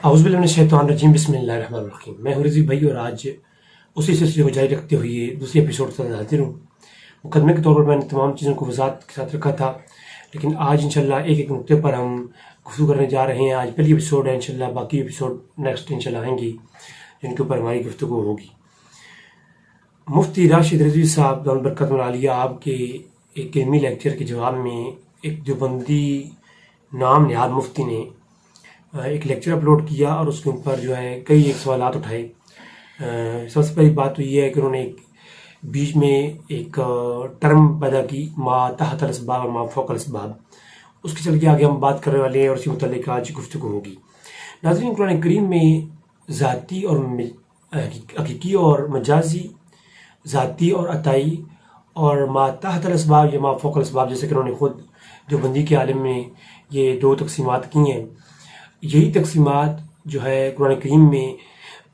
اعوذ باللہ من الشیطان الرجیم بسم اللہ الرحمن الرحیم۔ میں ہوں رضی بھائی اور آج اسی سلسلے کو جاری رکھتے ہوئے دوسری ایپیسوڈ کے ساتھ حاضر ہوں۔ مقدمے کے طور پر میں نے تمام چیزوں کو وضاحت کے ساتھ رکھا تھا، لیکن آج انشاءاللہ ایک ایک نقطے پر ہم گفتگو کرنے جا رہے ہیں۔ آج پہلی ایپیسوڈ ہے، انشاءاللہ باقی ایپیسوڈ نیکسٹ انشاءاللہ آئیں گی جن کے اوپر ہماری گفتگو ہوگی۔ مفتی راشد رضوی صاحب دامت برکاتہ العالیہ آپ کے ایک علمی لیکچر کے جواب میں ایک دیوبندی نام نہاد مفتی نے ایک لیکچر اپلوڈ کیا اور اس کے اوپر جو ہے کئی ایک سوالات اٹھائے۔ سب سے پہلی بات تو یہ ہے کہ انہوں نے بیچ میں ایک ٹرم پیدا کی، ما تحت الاسباب اور ما فوق الاسباب، اس کے چل کے آگے ہم بات کرنے والے ہیں اور اسی متعلق آج گفتگو ہوگی۔ ناظرین، قرآن کریم میں ذاتی اور حقیقی اور مجازی، ذاتی اور عطائی، اور ما تحت الاسباب یا ما فوق الاسباب، جیسے کہ انہوں نے خود دیوبندی کے عالم میں یہ دو تقسیمات کی ہیں۔ یہی تقسیمات جو ہے قرآن کریم میں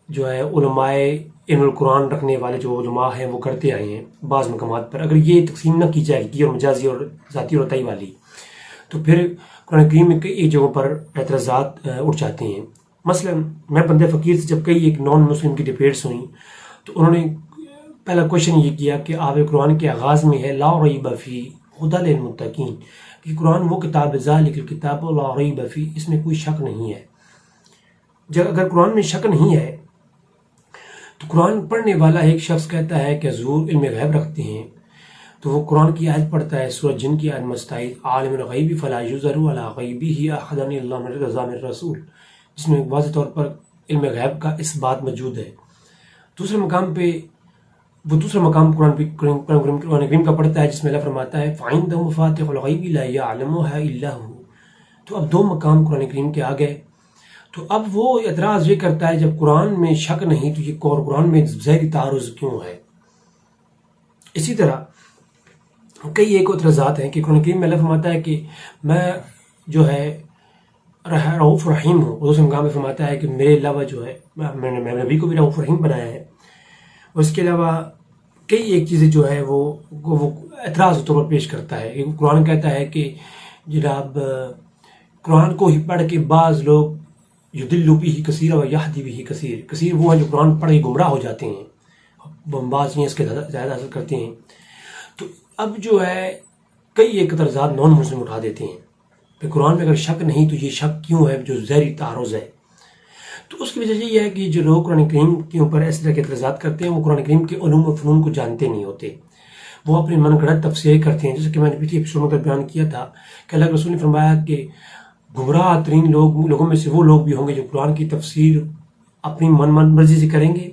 جو ہے علماء علم القرآن رکھنے والے جو علماء ہیں وہ کرتے آئے ہیں بعض مقامات پر۔ اگر یہ تقسیم نہ کی جائے گی اور مجازی اور ذاتی اور عطائی والی، تو پھر قرآن کریم میں کئی جگہوں پر اعتراضات اٹھ جاتے ہیں۔ مثلا میں بندہ فقیر سے جب کئی ایک نان مسلم کی ڈبیٹس ہوئیں تو انہوں نے پہلا کوشچن یہ کیا کہ آپ قرآن کے آغاز میں ہے لا ریب فیہ ھدی للمتقین، کہ قرآن وہ کتاب ہے ذالک الکتاب لا ریب فیہ، اس میں کوئی شک نہیں ہے۔ جب اگر قرآن میں شک نہیں ہے تو قرآن پڑھنے والا ایک شخص کہتا ہے کہ حضور علم غیب رکھتے ہیں، تو وہ قرآن کی آیت پڑھتا ہے، سورہ جن کی آیت مستعید عالم الغیب فلا یظہر علی غیبہ احدا الا من ارتضی من رسول، جس میں واضح طور پر علم غیب کا اس بات موجود ہے۔ دوسرے مقام پہ وہ دوسرا مقام قرآن کریم کا پڑھتا ہے جس میں اللہ فرماتا ہے فَعِندَهُ مَفَاتِحُ الْغَيْبِ لَا يَعْلَمُهَا إِلَّا هُوَ۔ تو اب دو مقام قرآن کریم کے آ گئے۔ تو اب وہ اعتراض یہ کرتا ہے جب قرآن میں شک نہیں تو یہ قرآن میں ظاہری تعارض کیوں ہے؟ اسی طرح کئی ایک اعتراضات ہیں کہ قرآن کریم میں اللہ فرماتا ہے کہ میں جو ہے رؤوف رحیم ہوں، اور دوسرے مقام میں فرماتا ہے کہ میرے علاوہ جو ہے میں نے نبی کو بھی رؤوف رحیم بنایا ہے۔ اور اس کے علاوہ کئی ایک چیزیں جو ہے وہ اعتراض کے طور پر پیش کرتا ہے۔ قرآن کہتا ہے کہ جناب قرآن کو ہی پڑھ کے بعض لوگ یضل بہ کثیر و یہدی بہ کثیر، کثیر وہ ہیں جو قرآن پڑھ کے گمراہ ہو جاتے ہیں، بعض چیزیں اس کے زیادہ حاصل کرتے ہیں۔ تو اب جو ہے کئی ایک اعتراضات نان مسلم اٹھا دیتے ہیں کہ قرآن میں اگر شک نہیں تو یہ شک کیوں ہے جو ظاہری تعارض ہے؟ تو اس کی وجہ یہ ہے کہ جو لوگ قرآن کریم کے اوپر اس طرح کے اعتراضات کرتے ہیں وہ قرآن کریم کے علوم و فنون کو جانتے نہیں ہوتے، وہ اپنے من گھڑت تفسیر میں جیسے کہ میں نے پچھلی ایپیسوڈ میں بیان کیا تھا کہ اللہ کے رسول نے فرمایا کہ گمراہ ترین لوگوں میں سے وہ لوگ بھی ہوں گے جو قرآن کی تفسیر اپنی من مرضی سے کریں گے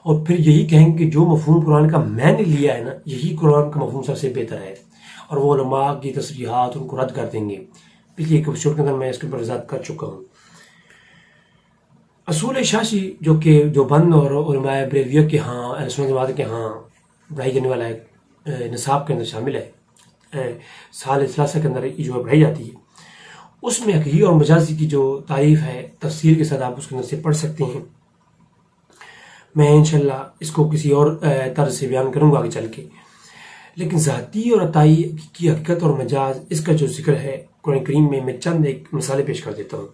اور پھر یہی کہیں گے کہ جو مفہوم قرآن کا میں نے لیا ہے نا یہی قرآن کا مفہوم سب سے بہتر ہے، اور وہ علماء کی تصریحات ان کو رد کر دیں گے۔ پچھلی ایک ایپیسوڈ کے اندر میں اس کے اوپر وضاحت کر چکا ہوں۔ اصول شاشی جو کہ دیوبند اور علماء بریلویہ کے ہاں اہل سنت جماعت کے ہاں پڑھائی جانے والا نصاب کے اندر شامل ہے، سال ثلاثہ کے اندر جو پڑھائی جاتی ہے، اس میں حقیقی اور مجازی کی جو تعریف ہے تفسیر کے ساتھ آپ اس کے اندر سے پڑھ سکتے ہیں۔ میں انشاءاللہ اس کو کسی اور طرز سے بیان کروں گا آگے چل کے، لیکن ذاتی اور عطائی کی حقیقت اور مجاز اس کا جو ذکر ہے قرآن کریم میں چند ایک مثالیں پیش کر دیتا ہوں۔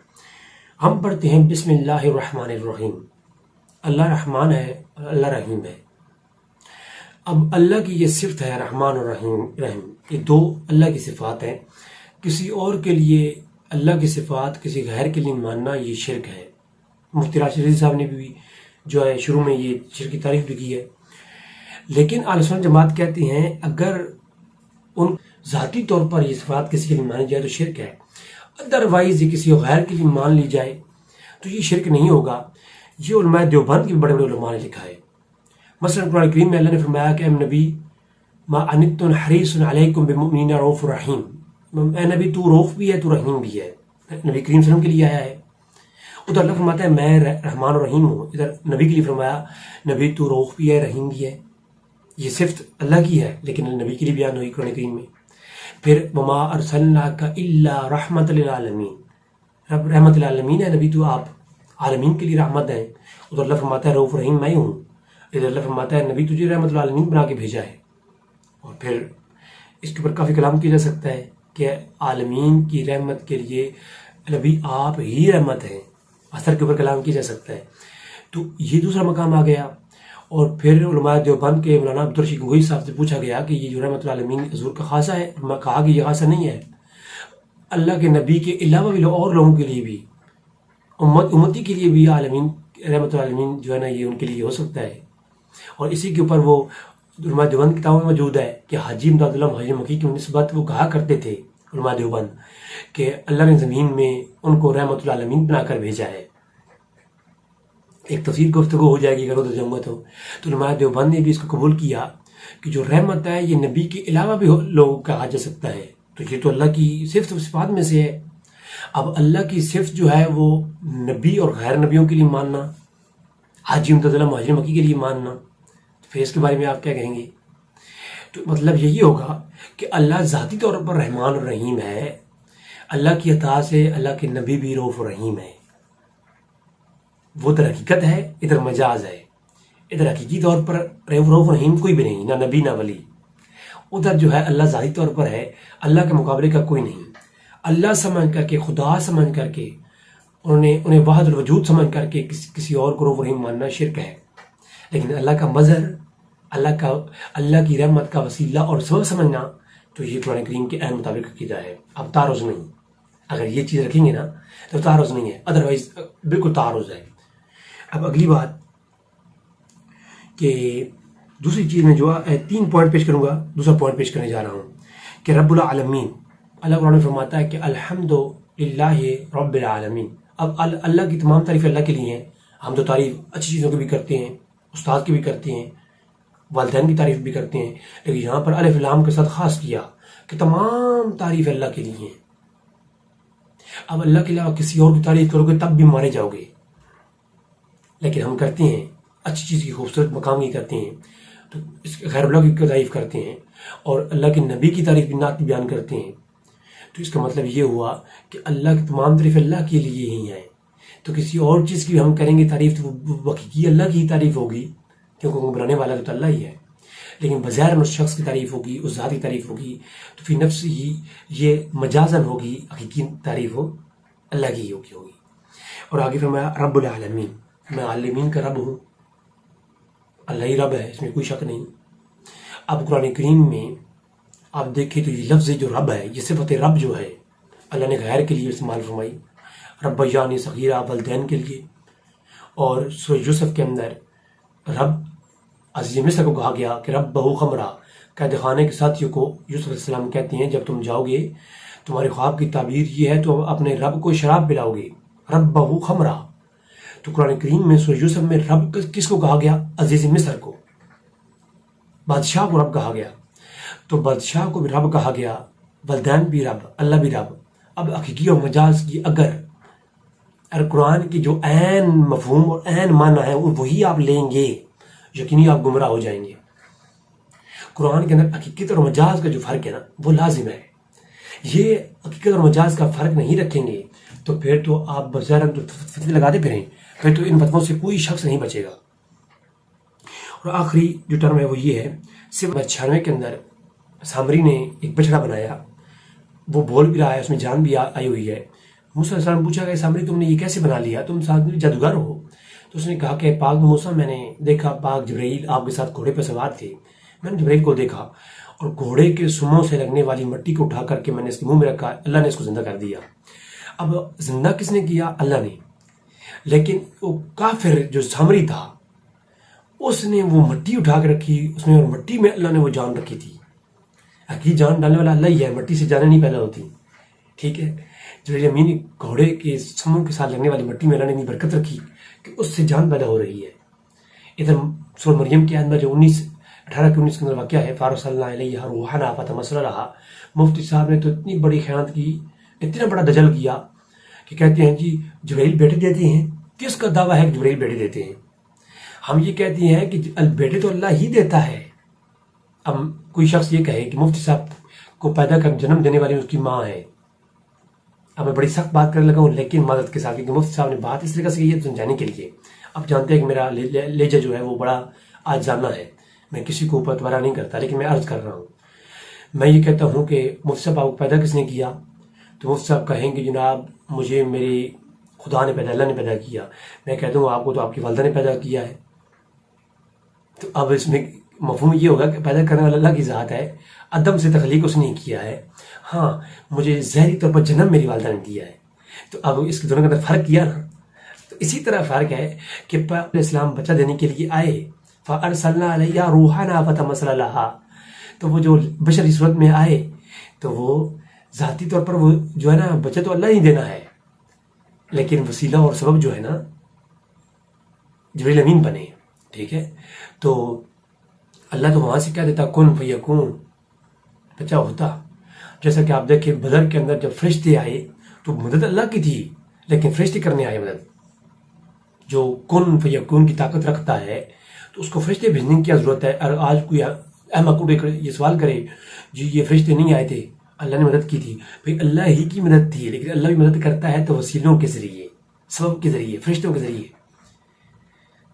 ہم پڑھتے ہیں بسم اللہ الرحمن الرحیم، اللہ رحمان ہے اور اللہ رحیم ہے۔ اب اللہ کی یہ صفت ہے رحمان اور رحیم، یہ دو اللہ کی صفات ہیں۔ کسی اور کے لیے اللہ کی صفات کسی غیر کے لیے ماننا یہ شرک ہے۔ مفتی راشد رضوی صاحب نے بھی جو ہے شروع میں یہ شرک کی تعریف بھی کی ہے، لیکن اہل سنت جماعت کہتے ہیں اگر ان ذاتی طور پر یہ صفات کسی کے لیے مانی جائے تو شرک ہے، ادروائز یہ کسی غیر کے لیے مان لی جائے تو یہ شرک نہیں ہوگا۔ یہ علماء دیوبند کے بڑے بڑے علماء نے لکھا ہے۔ مثلا قرآن کریم میں اللہ نے فرمایا کہ اے نبی ما عنتم حریص علیکم بالمؤمنین رؤوف رحیم، اے نبی تو رؤوف بھی ہے تو رحیم بھی ہے، نبی کریم صلی اللہ علیہ وسلم کے لیے آیا ہے۔ ادھر اللہ فرماتا ہے میں رحمان و رحیم ہوں، ادھر نبی کے لیے فرمایا نبی تو رؤوف بھی ہے رحیم بھی ہے۔ یہ صفت اللہ کی ہے لیکن نبی کے لیے بیان ہوئی قرآن کریم میں۔ پھر وما ارسلناک الا رحمت للعالمین، رب رحمت للعالمین ہے نبی، تو آپ عالمین کے لیے رحمت ہیں۔ ادھر اللہ فرماتا ہے رؤوف رحیم میں ہوں، ادھر اللہ فرماتا ہے نبی تجھے رحمت للعالمین بنا کے بھیجا ہے۔ اور پھر اس کے اوپر کافی کلام کیا جا سکتا ہے کہ عالمین کی رحمت کے لیے نبی آپ ہی رحمت ہیں، اثر کے اوپر کلام کیا جا سکتا ہے. تو یہ دوسرا مقام آ گیا. اور پھر علماء دیوبند کے مولانا عبدالرشید گنگوئی صاحب سے پوچھا گیا کہ یہ جو رحمۃ اللہ عالمین حضور کا خاصہ ہے. کہا کہ یہ خاصہ نہیں ہے، اللہ کے نبی کے علاوہ بھی اور لوگوں کے لیے بھی، امتی کے لیے بھی عالمین رحمۃ اللہ عالمین جو ہے نا یہ ان کے لیے ہو سکتا ہے. اور اسی کے اوپر وہ علماء دیوبند کی کتابوں میں موجود ہے کہ حاجی امداد اللہ مہاجر مکی کی نسبت وہ کہا کرتے تھے علماء دیوبند کہ اللہ نے زمین میں ان کو رحمۃ اللہ عالمین بنا کر بھیجا ہے. ایک تفسیر گفتگو ہو جائے گی اگر ادھر جمعت ہو. تو علماء دیوبند نے بھی اس کو قبول کیا کہ جو رحمت ہے یہ نبی کے علاوہ بھی لوگوں کا کہا جا سکتا ہے. تو یہ تو اللہ کی صفت و صفات میں سے ہے. اب اللہ کی صفت جو ہے وہ نبی اور غیر نبیوں کے لیے ماننا، حاجی امداد اللہ مہاجر مکی کے لیے ماننا، تو پھر اس کے بارے میں آپ کیا کہیں گے؟ تو مطلب یہی ہوگا کہ اللہ ذاتی طور پر رحمان اور رحیم ہے. اللہ کی عطا سے اللہ کے نبی بھی رؤوف رحیم ہے. وہ ادھر حقیقت ہے، ادھر مجاز ہے. ادھر حقیقی طور پر رؤوف رحیم کوئی بھی نہیں، نہ نبی نہ ولی. ادھر جو ہے اللہ ذاتی طور پر ہے، اللہ کے مقابلے کا کوئی نہیں. اللہ سمجھ کر کے، خدا سمجھ کر کے، انہیں وحد الوجود سمجھ کر کے کسی اور کو رؤوف رحیم ماننا شرک ہے. لیکن اللہ کا مظہر، اللہ کی رحمت کا وسیلہ اور سبب سمجھنا، تو یہ قرآن کریم کے عین مطابق عقیدہ ہے. اب تعارض نہیں. اگر یہ چیز رکھیں گے نا تو تعارض نہیں ہے، ادروائز بالکل تعارض ہے. اب اگلی بات کہ دوسری چیز میں جو 3 پوائنٹ پیش کروں گا. دوسرا پوائنٹ پیش کرنے جا رہا ہوں کہ رب العالمین، اللہ قرآن میں فرماتا ہے کہ الحمد للہ رب العالمین. اب اللہ کی تمام تعریف اللہ کے لیے ہیں. ہم تو تعریف اچھی چیزوں کی بھی کرتے ہیں، استاد کی بھی کرتے ہیں، والدین کی تعریف بھی کرتے ہیں، لیکن یہاں پر الف لام کے ساتھ خاص کیا کہ تمام تعریف اللہ کے لیے ہیں. اب اللہ کے علاوہ کسی اور کی تعریف کرو گے تب بھی مارے جاؤ گے. لیکن ہم کرتے ہیں اچھی چیز کی، خوبصورت مقام کی کرتے ہیں، تو اس غیر اللہ کی تعریف کرتے ہیں اور اللہ کے نبی کی تعریف نعت بیان کرتے ہیں. تو اس کا مطلب یہ ہوا کہ اللہ کی تمام تعریف اللہ کے لیے ہی ہیں. تو کسی اور چیز کی ہم کریں گے تعریف تو وہ حقیقی اللہ کی ہی تعریف ہوگی، کیونکہ وہ بنانے والا تو اللہ ہی ہے. لیکن بظاہر اس شخص کی تعریف ہوگی، اس ذات کی تعریف ہوگی، تو فی نفس ہی یہ مجازن ہوگی، حقیقی تعریف ہو اللہ کی ہی ہوگی. اور آگے فرمایا رب العالمین، میں عالمین کا رب ہوں. اللہ ہی رب ہے، اس میں کوئی شک نہیں. اب قرآن کریم میں آپ دیکھیں تو یہ لفظ جو رب ہے، یہ صفت رب جو ہے اللہ نے غیر کے لیے استعمال فرمائی. رب یعنی صغیرہ والدین کے لیے. اور سورہ یوسف کے اندر رب عزیز مصر کو کہا گیا کہ رب بہو خمرہ، قید خانے کے ساتھیوں کو یوسف علیہ السلام کہتے ہیں جب تم جاؤ گے تمہارے خواب کی تعبیر یہ ہے تو اپنے رب کو شراب پلاؤ گے، رب بہو خمرہ. تو قرآن کریم میں سورہ یوسف میں رب کس کو کہا گیا؟ عزیز مصر کو، بادشاہ کو رب کہا گیا. تو بادشاہ کو بھی رب کہا گیا، والدین بھی رب، اللہ بھی رب. اب حقیقی اور مجاز کی اگر قرآن کی جو عین مفہوم اور عین معنی ہے وہی آپ لیں گے، یقینی آپ گمراہ ہو جائیں گے. قرآن کے اندر حقیقت اور مجاز کا جو فرق ہے نا وہ لازم ہے. یہ حقیقت اور مجاز کا فرق نہیں رکھیں گے تو پھر تو آپ بظاہر فتوے لگاتے پھریں، پھر تو ان فتووں سے کوئی شخص نہیں بچے گا. اور آخری جو ٹرم ہے وہ یہ ہے، صرف 96 کے اندر سامری نے ایک بچڑا بنایا، وہ بول بھی رہا ہے، اس میں جان بھی آئی ہوئی ہے. موسیٰ علیہ السلام پوچھا کہ سامری تم نے یہ کیسے بنا لیا، تم جادوگر ہو؟ تو اس نے کہا کہ پاک موسیٰ میں نے دیکھا پاک جبرائیل آپ کے ساتھ گھوڑے پہ سوار تھے، میں نے جبرائیل کو دیکھا اور گھوڑے کے سموں سے لگنے والی مٹی کو اٹھا کر کے میں نے اس کے منہ میں رکھا، اللہ نے اس کو زندہ کر دیا. اب زندہ کس نے کیا؟ اللہ نے. لیکن وہ کافر جو سامری تھا اس نے وہ مٹی اٹھا کے رکھی، اس میں اور مٹی میں اللہ نے وہ جان رکھی تھی. حقیقی جان ڈالنے والا اللہ ہی ہے، مٹی سے جانیں نہیں پیدا ہوتی. ٹھیک ہے، جو زمین گھوڑے کے سموں کے ساتھ لگنے والی مٹی میں اللہ نے اتنی برکت رکھی کہ اس سے جان پیدا ہو رہی ہے. ادھر سورہ مریم کے اندر جو 18 کے 19 کے اندر واقعہ ہے، فارس اللہ علیہ روحنا فتمثل رہا. مفتی صاحب نے تو اتنی بڑی خیانت کی، اتنا بڑا دجل کیا کہ کہتے ہیں جی جبرائیل بیٹے دیتے ہیں. کس کا دعویٰ ہے کہ جبرائیل بیٹے دیتے ہیں؟ ہم یہ کہتے ہیں کہ بیٹے تو اللہ ہی دیتا ہے. اب کوئی شخص یہ کہے کہ مفتی صاحب کو پیدا کر جنم دینے والی اس کی ماں ہے. اب میں بڑی سخت بات کرنے لگا ہوں لیکن مدد کے ساتھ، کہ مفتی صاحب نے بات اس طریقے سے کی ہے سمجھانے کے لیے. اب جانتے ہیں کہ میرا لہجہ جو ہے وہ بڑا آج جانا ہے، میں کسی کو اوپر تبارہ نہیں کرتا، لیکن میں عرض کر رہا ہوں. میں یہ کہتا ہوں کہ مفتی صاحب آپ کو پیدا کس نے کیا؟ تو مفتی صاحب کہیں گے جناب مجھے میری خدا نے پیدا، اللہ نے پیدا کیا. میں کہتا ہوں آپ کو تو آپ کی والدہ نے پیدا کیا ہے. تو اب اس میں مفہوم یہ ہوگا کہ پیدا کرنے والا اللہ کی ذات ہے، عدم سے تخلیق اس نے کیا ہے. ہاں مجھے ظاہری طور پر جنم میری والدہ نے دیا ہے. تو اب اس کے دونوں کے اندر فرق کیا نا. تو اسی طرح فرق ہے کہ علیہ السلام بچہ دینے کے لیے آئے، فَأَرْسَلْنَا عَلَيْهَا رُوحَنَا فَتَمَثَّلَ لَهَا. تو وہ جو بشری صورت میں آئے تو وہ ذاتی طور پر وہ جو ہے نا بچہ تو اللہ ہی دینا ہے، لیکن وسیلہ اور سبب جو ہے نا جبریل امین بنے. ٹھیک ہے، تو اللہ تو وہاں سے کیا دیتا، کن فیکون، بچہ ہوتا. جیسا کہ آپ دیکھیں بدر کے اندر جب فرشتے آئے تو مدد اللہ کی تھی، لیکن فرشتے کرنے آئے مدد. جو کن فیکون کی طاقت رکھتا ہے تو اس کو فرشتے بھیجنے کی کیا ضرورت ہے. اور آج کوئی احمق یہ سوال کرے جی یہ فرشتے نہیں آئے تھے، اللہ نے مدد کی تھی. بھئی اللہ ہی کی مدد تھی، لیکن اللہ بھی مدد کرتا ہے تو وسیلوں کے ذریعے، سبب کے ذریعے، فرشتوں کے ذریعے.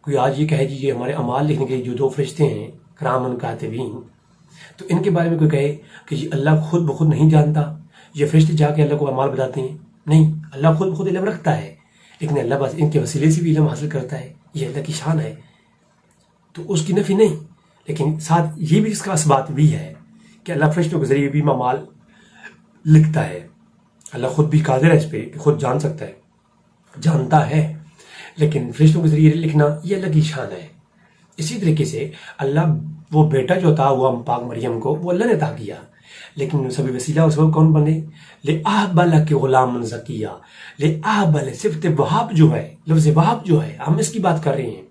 کوئی آج یہ کہے جی یہ ہمارے اعمال لکھنے کے لیے جو 2 فرشتے ہیں کرامن کاتبین، تو ان کے بارے میں کوئی کہے کہ یہ اللہ خود بخود نہیں جانتا، یہ فرشتے جا کے اللہ کو اعمال بتاتے ہیں. نہیں، اللہ خود بخود علم رکھتا ہے، لیکن اللہ بس ان کے وسیلے سے بھی علم حاصل کرتا ہے. یہ اللہ کی شان ہے، تو اس کی نفی نہیں، لیکن ساتھ یہ بھی اس کا اثبات بھی ہے کہ اللہ فرشتوں کے ذریعے بھی اعمال لکھتا ہے. اللہ خود بھی قادر ہے اس پہ کہ خود جان سکتا ہے، جانتا ہے، لیکن فرشتوں کے ذریعے لکھنا یہ اللہ کی شان ہے. اسی طریقے سے اللہ وہ بیٹا جو عطا ہوا پاک مریم کو وہ اللہ نے عطا کیا، لیکن سبھی وسیلہ اور سبب کون بنے؟ لِأَهْبَ لَكِ غُلَامًا زَكِيًّا. لِأَهْبَ صفت وہاب جو ہے، لفظ وہاب جو ہے، ہم اس کی بات کر رہے ہیں.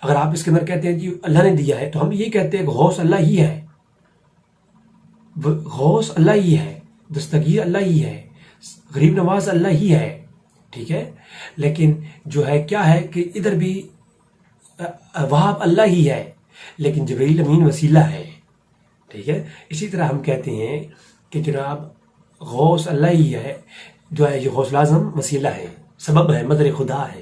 اگر آپ اس کے اندر کہتے ہیں جی اللہ نے دیا ہے تو ہم یہ کہتے ہیں کہ غوث اللہ ہی ہے، غوث اللہ ہی ہے، دستگیر اللہ ہی ہے، غریب نواز اللہ ہی ہے. ٹھیک ہے، لیکن جو ہے کیا ہے کہ ادھر بھی وہاب اللہ ہی ہے، لیکن جبریل امین وسیلہ ہے. ٹھیک ہے، اسی طرح ہم کہتے ہیں کہ جناب غوث اللہ ہی ہے، جو ہے یہ غوث الاعظم وسیلہ ہے، سبب ہے، مدر خدا ہے.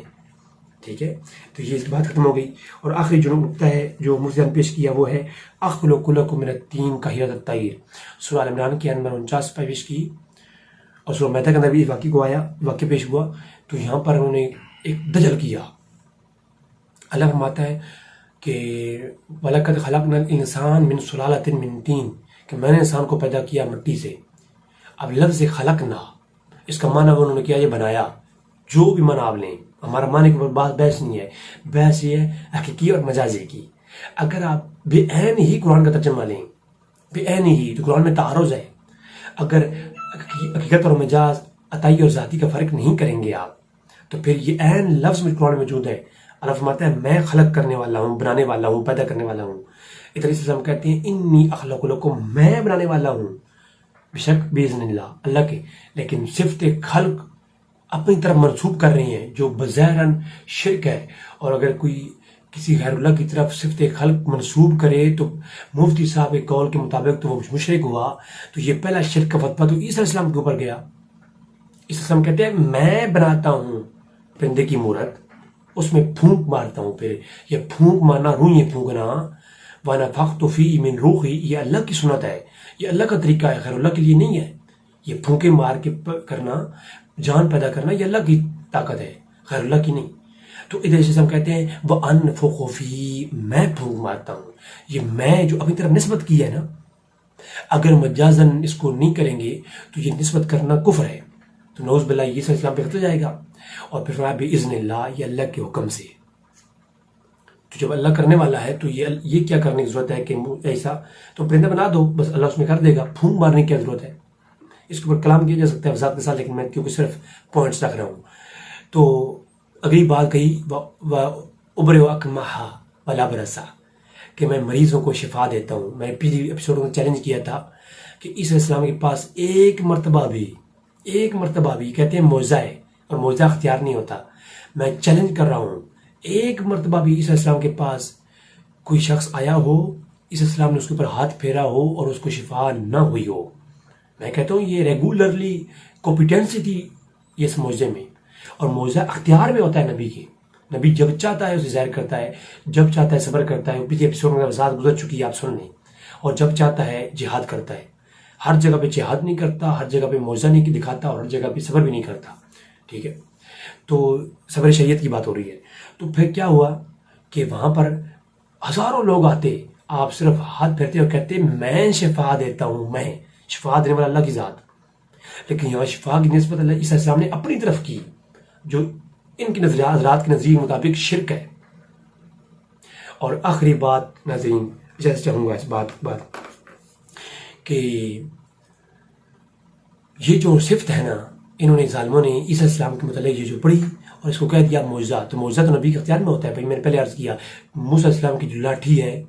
ٹھیک ہے، تو یہ بات ختم ہو گئی. اور آخری جو نقطہ ہے جو مرزا نے پیش کیا وہ ہے اخلق لکم من الطین کہیئۃ الطیر. سورہ ال عمران کے نمبر 49 پہ پیش کی، اور سورہ مائدہ کے اندر بھی واقعہ پیش ہوا. تو یہاں پر انہوں نے ایک دجل کیا. اللہ فرماتا ہے کہ وَلَقَدْ خَلَقْنَا الْإِنسَانَ مِنْ سُلَالَةٍ مِنْ طِينٍ، کہ میں نے انسان کو پیدا کیا مٹی سے. اب لفظ خلقنا اس کا معنی انہوں نے کیا یہ بنایا. جو بھی معنی آپ لیں، ہمارا معنی کے بات بحث نہیں ہے، بحث یہ ہے حقیقی اور مجازی کی. اگر آپ بے عین ہی قرآن کا ترجمہ لیں، بے عین ہی، تو قرآن میں تعارض ہے. اگر حقیقت اور مجاز، عطائی اور ذاتی کا فرق نہیں کریں گے آپ، تو پھر یہ عین لفظ میں قرآن موجود ہے. اللہ فرماتا ہے میں خلق کرنے والا ہوں، بنانے والا ہوں، پیدا کرنے والا ہوں. ادھر سے ہم کہتے ہیں انی اخلق لکم، میں بنانے والا ہوں، بے شک باذن اللہ کے. لیکن صفت خلق اپنی طرف منسوب کر رہی ہیں جو بظاہراً شرک ہے. اور اگر کوئی کسی غیر اللہ کی طرف صفت خلق منسوب کرے تو مفتی صاحب کے قول کے مطابق تو وہ مشرک ہوا. تو یہ پہلا شرک کا فتویٰ تو عیسیٰ علیہ السلام کے اوپر گیا. عیسیٰ علیہ السلام کہتے ہیں میں بناتا ہوں پرندے کی مورت، اس میں پھونک مارتا ہوں. پھر یہ پھونک مارنا، روح یہ پھونکنا، وَنَفَخْتُ فِيهِ مِن رُوحِي، یہ اللہ کی سنت ہے، یہ اللہ کا طریقہ ہے، غیر اللہ کے لیے نہیں ہے. یہ پھونکے مار کے کرنا، جان پیدا کرنا، یہ اللہ کی طاقت ہے، غیر اللہ کی نہیں. تو ادھر سے ہم کہتے ہیں وَأَنفُخُ فِيهِ، میں پھونک مارتا ہوں. یہ میں جو اپنی طرف نسبت کی ہے نا، اگر مجازن اس کو نہیں کریں گے تو یہ نسبت کرنا کفر ہے. تو نعوذ باللہ یہ سب اسلام پہ قتل جائے گا. اور پھر فرمایا بِإِذْنِ اللَّهِ، یہ اللہ کے حکم سے. تو جب اللہ کرنے والا ہے تو یہ کیا کرنے کی ضرورت ہے کہ ایسا تو پرندہ بنا دو، بس اللہ اس میں کر دے گا. پھونک مارنے کی کیا ضرورت ہے؟ اس کے اوپر کلام کیا جا سکتا ہے وضاحت کے ساتھ، لیکن میں کیونکہ صرف پوائنٹس رکھ رہا ہوں. تو اگلی بات کہی وَأُبْرِئُ الْأَكْمَحَ وَالْأَبْرَصَ، کہ میں مریضوں کو شفا دیتا ہوں. میں پہلی ایپیسوڈ میں چیلنج کیا تھا کہ عیسیٰ علیہ السلام کے پاس ایک مرتبہ بھی کہتے ہیں معجزہ ہے، اور معجزہ اختیار نہیں ہوتا. میں چیلنج کر رہا ہوں، ایک مرتبہ بھی عیسیٰ علیہ السلام کے پاس کوئی شخص آیا ہو، عیسیٰ علیہ السلام نے اس کے اوپر ہاتھ پھیرا ہو اور اس کو شفا نہ ہوئی ہو. میں کہتا ہوں یہ ریگولرلی کمپیٹنسی تھی اس معجزے میں. اور معجزہ اختیار میں ہوتا ہے نبی کے. نبی جب چاہتا ہے اسے ظاہر کرتا ہے، جب چاہتا ہے صبر کرتا ہے. پچھلے ایپیسوڈ میں وضاحت گزر چکی ہے، آپ سن لیں. اور جب چاہتا ہے جہاد کرتا ہے. ہر جگہ پہ جہاد نہیں کرتا، ہر جگہ پہ معجزہ نہیں دکھاتا، اور ہر جگہ پہ صبر بھی نہیں کرتا. ٹھیک ہے، تو صبر شریعت کی بات ہو رہی ہے. تو پھر کیا ہوا کہ وہاں پر ہزاروں لوگ آتے, آپ صرف ہاتھ پھیرتے اور کہتے میں شفا دیتا ہوں, میں شفا دینے والا اللہ کی ذات. لیکن یہاں شفا کی نسبت اللہ عیسیٰ السلام نے اپنی طرف کی, جو ان کی نظریات حضرات کے نظریے کے مطابق شرک ہے. اور آخری بات ناظرین, جیسے چاہوں گا اس بات کہ یہ جو صفت ہے نا, انہوں نے ظالموں نے عیسیٰ السلام کے متعلق یہ جو پڑھی اور اس کو کہہ دیا معجزہ. تو معجزہ تو نبی کے اختیار میں ہوتا ہے. بھائی میں نے پہلے عرض کیا, موسیٰ السلام کی جو لاٹھی ہے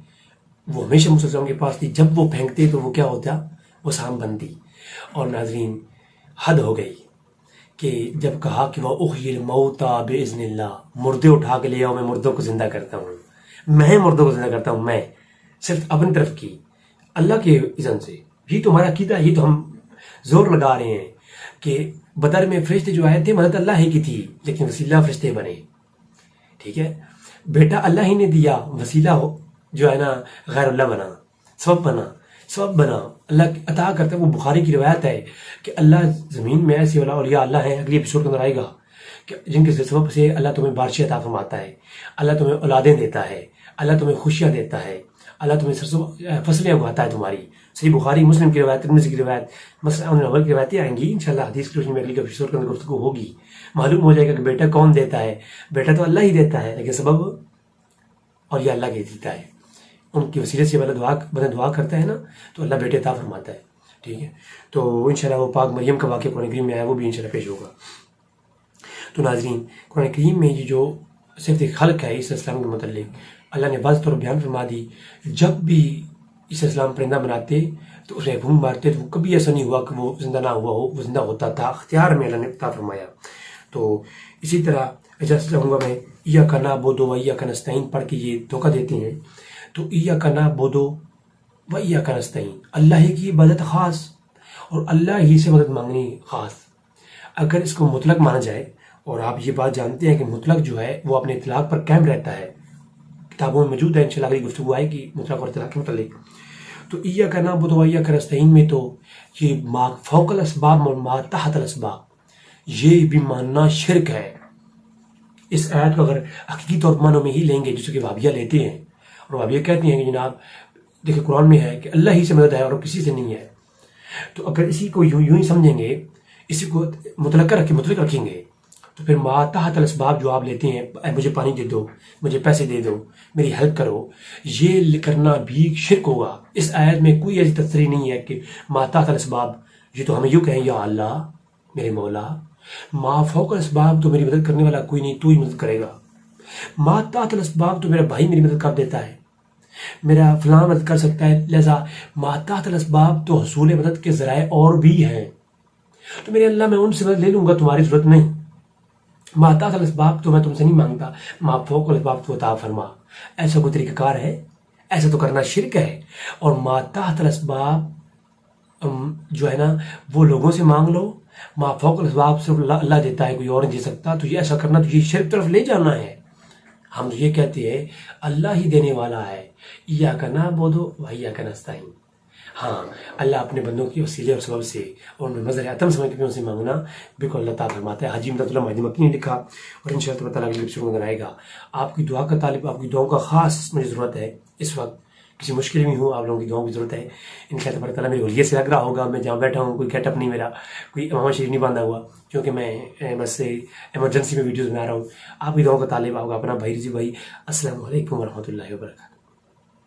وہ ہمیشہ موسیٰ السلام کے پاس تھی, جب وہ پھینکتے تو وہ کیا ہوتا, وہ سام بنتی. اور ناظرین حد ہو گئی کہ جب کہا کہ وہ احیی الموتیٰ باذن اللہ, مردے اٹھا کے لے آؤ, میں مردوں کو زندہ کرتا ہوں, میں مردوں کو زندہ کرتا ہوں, میں صرف اپنی طرف کی اللہ کے اذن سے. یہ تو ہمارا عقیدہ ہے, یہ تو ہم زور لگا رہے ہیں کہ بدر میں فرشتے جو آئے تھے مدد اللہ ہی کی تھی, لیکن وسیلہ فرشتے بنے. ٹھیک ہے, بیٹا اللہ ہی نے دیا, وسیلہ جو ہے نا غیر اللہ بنا, سبب بنا اللہ عطا کرتا ہے. وہ بخاری کی روایت ہے کہ اللہ زمین میں ایسے اولیاء اللہ ہیں, اگلی ایپیسوڈ کے اندر آئے گا, کہ جن کے سبب سے اللہ تمہیں بارشیں عطا فرماتا ہے, اللہ تمہیں اولادیں دیتا ہے, اللہ تمہیں خوشیاں دیتا ہے, اللہ تمہیں فصلیں اگاتا ہے تمہاری. صحیح بخاری مسلم کی روایت, ترمذی کی روایت, مسلم نوبل کی روایتیں آئیں گی انشاءاللہ. حدیث کی روشنی میں اگلی ایپیسوڈ کے اندر گفتگو ہوگی, معلوم ہو جائے گا کہ بیٹا کون دیتا ہے. بیٹا تو اللہ ہی دیتا ہے, لیکن سبب اور یہ اللہ کے دیتا ہے. ان کی وسیلے سے بندہ دعا کرتا ہے نا, تو اللہ بیٹے عطا فرماتا ہے. ٹھیک ہے, تو انشاءاللہ وہ پاک مریم کا واقعہ قرآن کریم میں آیا, وہ بھی انشاءاللہ پیش ہوگا. تو ناظرین قرآن کریم میں یہ جو صرف ایک خلق ہے عیسیٰ السلام کے متعلق, اللہ نے واضح طور پر بیان فرما دی. جب بھی عیسیٰ السلام پرندہ بناتے تو اسے بھونگ مارتے, تو کبھی ایسا نہیں ہوا کہ وہ زندہ نہ ہوا ہو, وہ زندہ ہوتا تھا, اختیار میں اللہ نے عطا فرمایا. تو اسی طرح اجازت چاہوں گا میں, ایاک نعبد و ایاک نستعین پڑھ کے یہ دھوکہ دیتے ہیں. تو ایاک نعبد و ایاک نستعین, اللہ ہی کی عبادت خاص اور اللہ ہی سے مدد مانگنی خاص. اگر اس کو مطلق مانا جائے, اور آپ یہ بات جانتے ہیں کہ مطلق جو ہے وہ اپنے اطلاق پر قائم رہتا ہے, کتابوں میں موجود ہے, انشاءاللہ اگلی گفتگو آئے گی مطلق اور اطلاق کے متعلق. تو ایاک نعبد و ایاک نستعین میں تو یہ ما فوق الاسباب اور ما تحت الاسباب, یہ بھی ماننا شرک ہے. اس آیت کو اگر حقیقی طور پر معنوں میں ہی لیں گے, جیسے کہ وہابیہ لیتے ہیں, اور وہابیہ کہتے ہیں کہ جناب دیکھیں قرآن میں ہے کہ اللہ ہی سے مدد ہے اور کسی سے نہیں ہے, تو اگر اسی کو یوں ہی سمجھیں گے, اسی کو مطلق رکھیں گے, تو پھر ما تحت الاسباب جو آپ لیتے ہیں, مجھے پانی دے دو, مجھے پیسے دے دو, میری ہیلپ کرو, یہ کرنا بھی شرک ہوگا. اس آیت میں کوئی ایسی تصریح نہیں ہے کہ ما تحت الاسباب, یہ تو ہمیں یوں کہیں یا اللہ میرے مولا, ما فوق الاسباب تو میری مدد کرنے والا کوئی نہیں, تو ہی مدد کرے گا. ما تحت الاسباب تو میرا بھائی میری مدد کر دیتا ہے, میرا فلاں مدد کر سکتا ہے, لہذا ما تحت الاسباب تو حصول مدد کے ذرائع اور بھی ہیں, تو میرے اللہ میں ان سے مدد لے لوں گا, تمہاری ضرورت نہیں. ما تحت الاسباب تو میں تم سے نہیں مانگتا, ما فوق الاسباب تو عطا فرما. ایسا کوئی طریقہ کار ہے؟ ایسا تو کرنا شرک ہے. اور ما تحت الاسباب جو ہے نا وہ لوگوں سے مانگ لو, ما فوق الاسباب صرف اللہ دیتا ہے, کوئی اور نہیں دے سکتا, تو یہ ایسا کرنا تو یہ شرک طرف لے جانا ہے. ہم تو یہ کہتے ہیں اللہ ہی دینے والا ہے, ایاک نعبد و ایاک نستعین. ہاں, اللہ اپنے بندوں کی وسیلے اور سبب سے اور مظہر عتم سمجھ کے ان سے مانگنا بالکل اللہ تعالیٰ فرماتا ہے. حاجی امداد اللہ مہدی مکی نے لکھا, اور انشاءاللہ تعالیٰ اگلی ایپیسوڈ میں آئے گا. آپ کی دعا کا طالب, آپ کی دعاؤں کا خاص مجھے ضرورت ہے. اس وقت کسی مشکل میں ہوں, آپ لوگوں کی دعاؤں کی ضرورت ہے. انشاءاللہ تعالیٰ میری ولیت سے لگ رہا ہوگا, میں جہاں بیٹھا ہوں کوئی گیٹ اپ نہیں میرا, کوئی امامہ شریف نہیں باندھا ہوا, کیونکہ میں بس ایمرجنسی میں ویڈیوز بنا رہا ہوں. آپ کی دعاؤں کا طالب ہوگا اپنا بھائی رضی بھائی. السلام علیکم ورحمۃ اللہ وبرکاتہ.